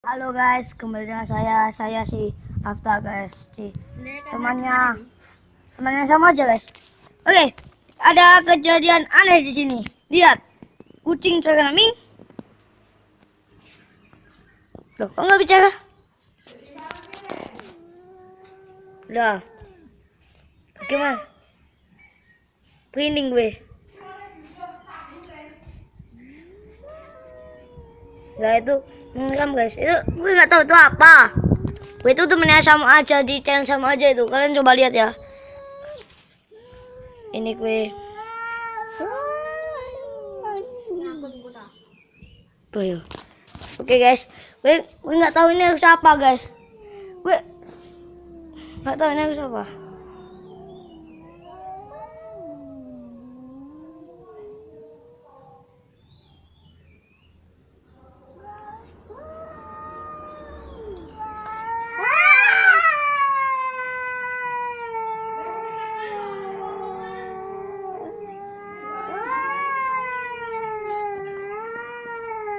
Halo guys, kembali dengan saya si Afta guys, temannya sama aja guys. Oke, ada kejadian aneh di sini. Lihat, kucing cakar Ming. Loh, kok nggak bicara? Udah, gimana? Merinding gue. Nah itu ngerekam guys, itu gue nggak tahu itu apa. Gue itu temennya sama aja di channel sama aja itu. Kalian coba lihat ya. Ini gue. Tuh ya. Oke guys, gue nggak tahu ini harus apa guys. Gue nggak tahu ini harus apa.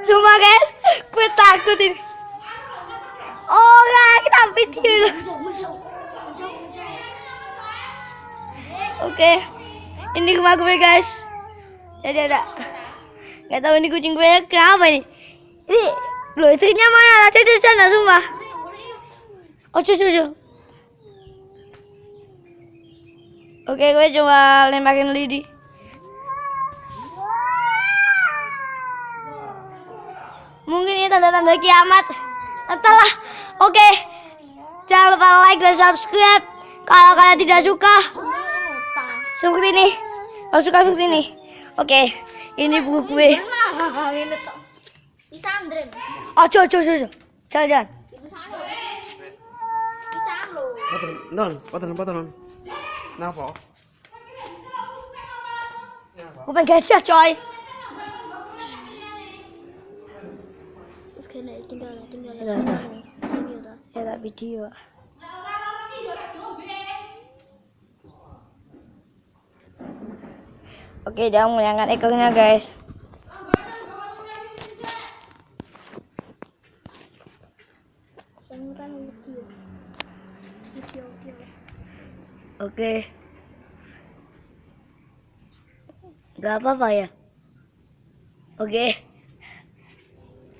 Sumpah guys, gue takut ini. Oh enggak, kita video. Oke, ini rumah gue guys. Jadi ada, nggak tahu ini kucing gue kenapa ini. Ini, loh istrinya mana? Ada di sana sumpah. Oh cucu. Oke, gue coba lemparin lidi. Mungkin ini tanda-tanda kiamat. Entahlah. Oke. Jangan lupa like dan subscribe. Kalau kalian tidak suka seperti ini. Kalau suka seperti ini. Oke. Ini buku gue. Oh, jangan. Poton. Kenapa? Gue pengen gajah coy. Tinggal ya tak video. Oke, jangan mengangkat ekornya guys. Oke, nggak apa-apa ya. Oke.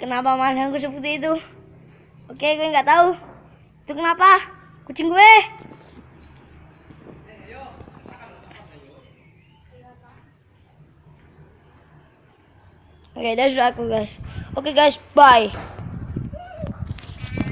Kenapa mandangku seperti itu? Oke, gue nggak tahu. Itu kenapa? Kucing gue. Oke, dah sudah aku guys. Oke guys, bye.